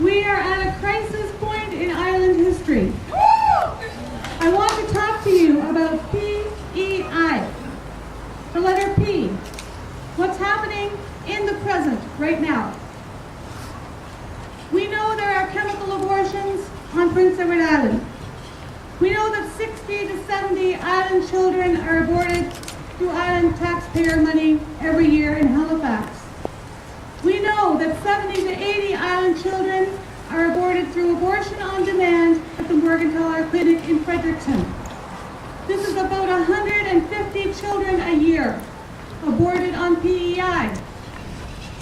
We are at a crisis point in Ireland history. I want to talk to you about PEI, the letter P. What's happening in the present, right now? We know there are chemical abortions on Prince Edward Island. We know that 60 to 70 island children are aborted through island taxpayer money every year in Halifax. We know that 70 to 80 island children are aborted through abortion on demand at the Morgentaler Clinic in Fredericton. This is about 150 children a year aborted on PEI.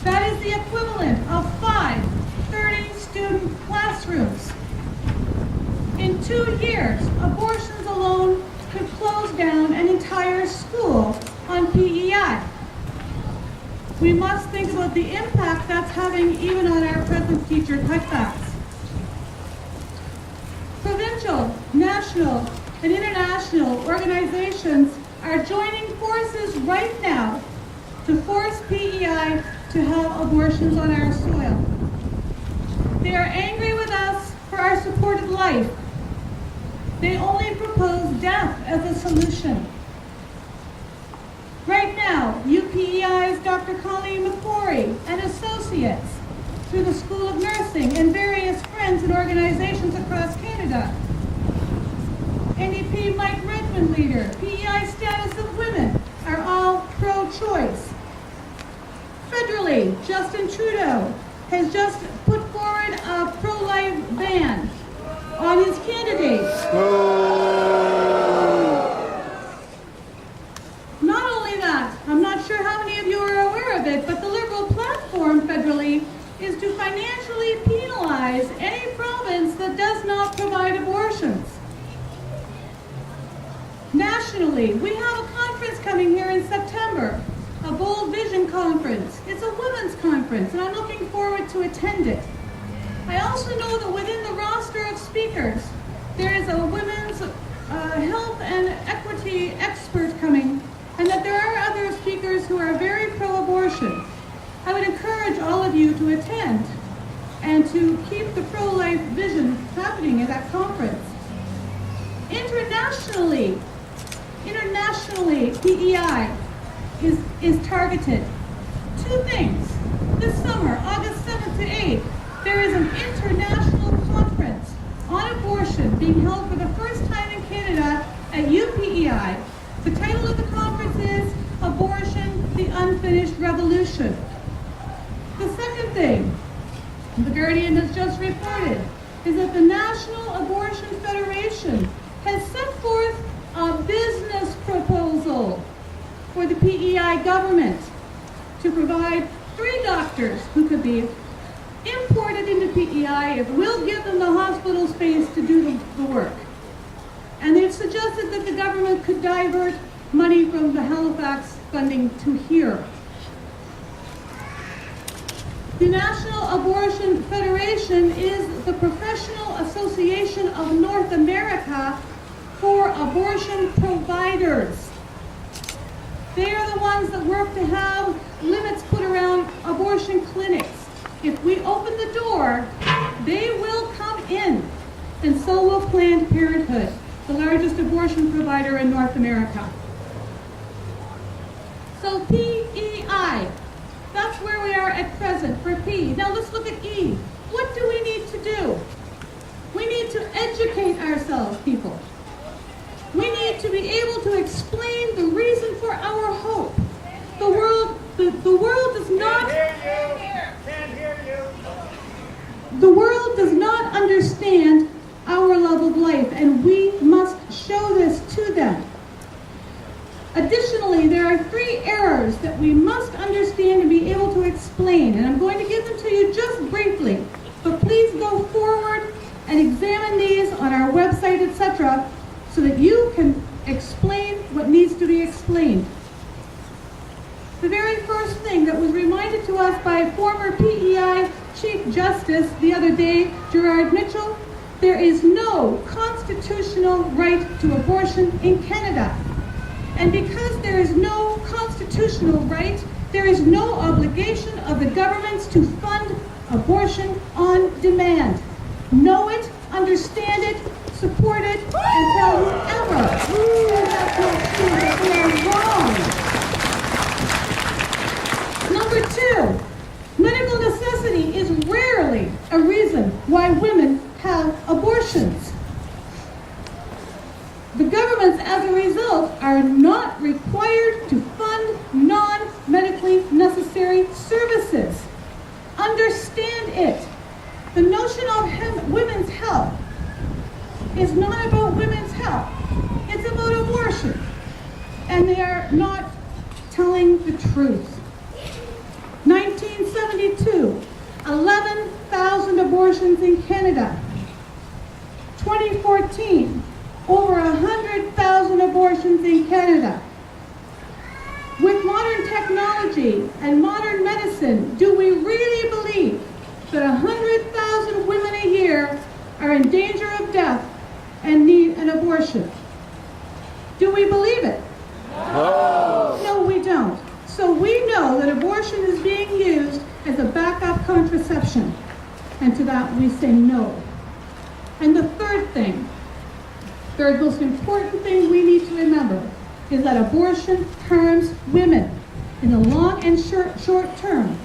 That is the equivalent of 5 30-student classrooms. In 2 years, abortions alone could close down an entire school on PEI. We must think about the impact that's having even on our present teacher cutbacks. Provincial, national, and international organizations are joining forces right now to force PEI to have abortions on our soil. They are angry with us for our support of life. They only propose death as a solution. Right now, UPEI's Dr. Colleen McCrory and associates through the School of Nursing and various friends and organizations across Canada. NDP Mike Redmond leader, PEI status of women are all pro-choice. Federally, Justin Trudeau has just put forward a pro-life ban on his candidates. Not only that, I'm not sure how many of you are aware of it, but the Liberal platform federally is to financially penalize any province that does not provide abortions. Nationally, we have a conference coming here in September, a Bold Vision conference. It's a women's conference, and I'm looking forward to attend it. I also know that within the roster of speakers, there is a women's health and equity expert coming, and that there are other speakers who are very pro-abortion. I would encourage all of you to attend and to keep the pro-life vision happening at that conference. Internationally, PEI is targeted. 2 things. This summer, August 7th to 8th, there is an international conference on abortion being held for the first time in Canada at UPEI. The title of the conference is Abortion, the Unfinished Revolution. The second thing, The Guardian has just reported, is that the National Abortion Federation has set forth a business proposal for the PEI government to provide 3 doctors who could be imported into PEI if we'll give them the hospital space to do the work. And they've suggested that the government could divert money from the Halifax funding to here. The National Abortion Federation is the professional association of North America for abortion providers. They are the ones that work to have limits put around abortion clinics. If we open the door, they will come in, and so will Planned Parenthood, the largest abortion provider in North America. So PEI, that's where we are at present for P. Now let's look at E. What do we need to do? We need to educate ourselves, people. We need to be able to explain the reason for our hope. The world does not. Can't hear you. The world does not understand our love of life, and we must show this to them. Additionally, there are 3 errors that we must understand and be able to explain, and I'm going to give them to you just briefly. But please go forward and examine these on our website, etc., so that you can explain what needs to be explained. The very first thing that was reminded to us by former PEI Chief Justice the other day, Gerard Mitchell, there is no constitutional right to abortion in Canada. And because there is no constitutional right, there is no obligation of the governments to fund Abortion on demand. Know it, understand it, support it, and tell whoever says that's not true that they are wrong. Number two, medical necessity is rarely a reason why women have abortions. The governments, as a result, are not required to fund non-medically necessary services. Understand it. The notion of women's health is not about women's health. It's about abortion. And they are not telling the truth. 1972, 11,000 abortions in Canada. 2014, over 100,000 abortions in Canada. With modern technology and modern medicine, do we really believe that 100,000 women a year are in danger of death and need an abortion? Do we believe it? No. No, we don't. So we know that abortion is being used as a backup contraception. And to that we say no. And the third most important thing we need to remember is that abortion harms women in the long and short term.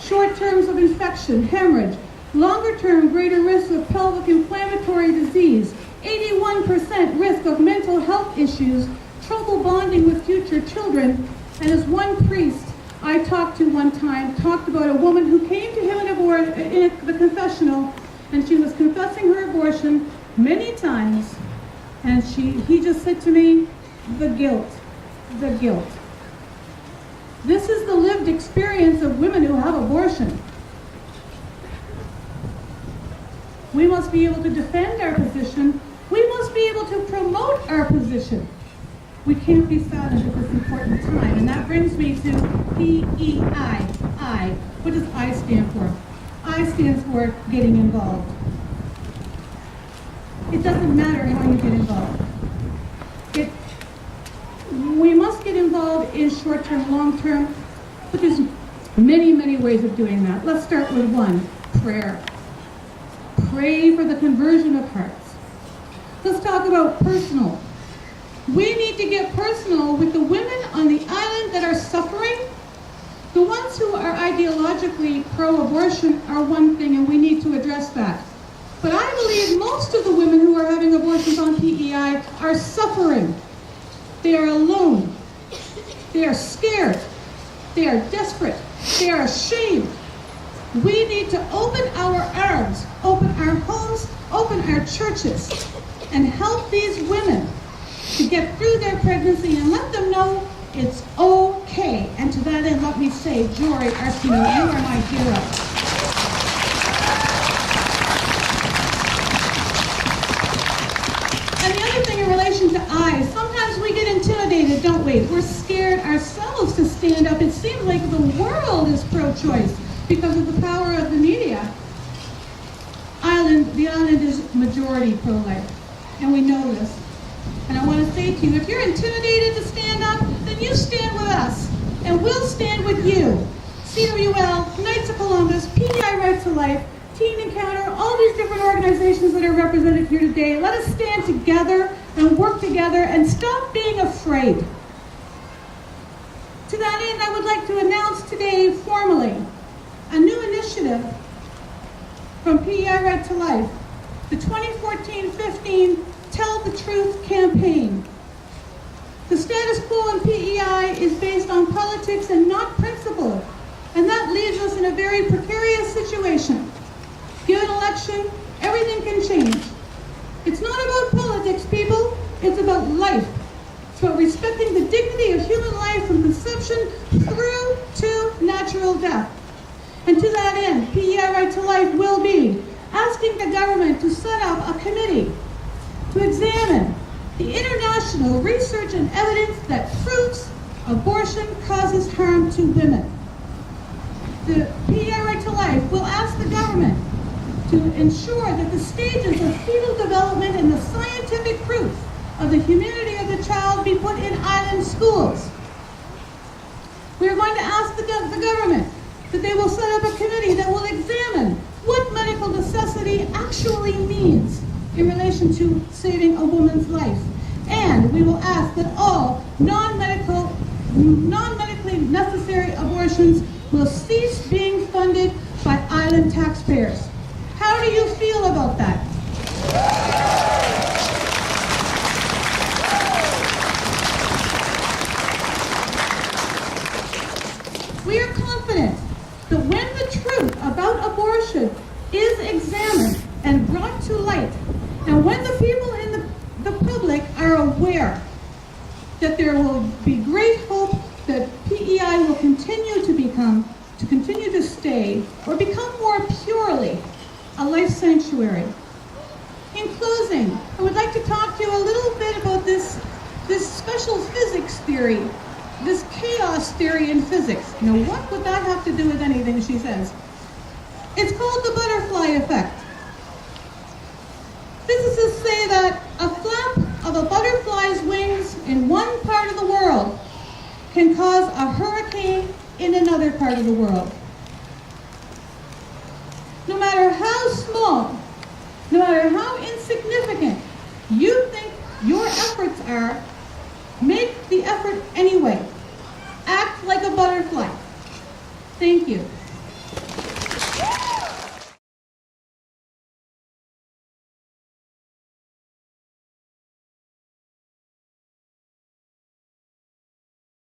Short terms of infection, hemorrhage, longer term greater risk of pelvic inflammatory disease, 81% risk of mental health issues, trouble bonding with future children. And as one priest I talked to one time talked about a woman who came to him in the confessional, and she was confessing her abortion many times, and he just said to me, the guilt. This is the lived experience of women who have abortion. We must be able to defend our position. We must be able to promote our position. We can't be silent at this important time. And that brings me to PEI. I. What does I stand for? I stands for getting involved. It doesn't matter how you get involved. We must get involved in short-term, long-term, but there's many, many ways of doing that. Let's start with one, prayer. Pray for the conversion of hearts. Let's talk about personal. We need to get personal with the women on the island that are suffering. The ones who are ideologically pro-abortion are one thing, and we need to address that. But I believe most of the women who are having abortions on PEI are suffering. They are alone. They are scared. They are desperate. They are ashamed. We need to open our arms, open our homes, open our churches, and help these women to get through their pregnancy and let them know it's okay. And to that end, let me say, Jory Arsenault, you are my hero. And the other thing in relation to I, sometimes we get intimidated, don't we? We're scared ourselves to stand up. It seems like the world is pro-choice because of the power of the media. The island is majority pro-life, and we know this. And I want to say to you, if you're intimidated to stand up, then you stand with us, and we'll stand with you. CWL, Knights of Columbus, PEI Right to Life, Teen Encounter, all these different organizations that are represented here today. Let us stand together and work together and stop being afraid. To that end, I would like to announce today formally a new initiative from PEI Right to Life, the 2014-15 Tell the Truth campaign. The status quo in PEI is based on politics and not principle, and that leaves us in a very precarious situation. Given election, everything can change. It's not about politics, people. It's about life. It's about respecting the dignity of human life from conception through to natural death. And to that end, PEI Right to Life will be asking the government to set up a committee to examine the international research and evidence that proves abortion causes harm to women. The PEI Right to Life will ask the government to ensure that the stages of fetal development and the scientific proof of the humanity of the child be put in island schools. We are going to ask the government that they will set up a committee that will examine what medical necessity actually means in relation to saving a woman's life. And we will ask that all non-medically necessary abortions will cease being funded by island taxpayers. How do you feel about that? We are confident that when the truth about abortion is examined and brought to light, and when the people in the public are aware that there will be great hope that PEI will continue to stay or become more purely a life sanctuary. In closing, I would like to talk to you a little bit about this special physics theory, this chaos theory in physics. Now, what would that have to do with anything she says? It's called the butterfly effect. Physicists say that a flap of a butterfly's wings in one part of the world can cause a hurricane in another part of the world. No matter how small, no matter how insignificant you think your efforts are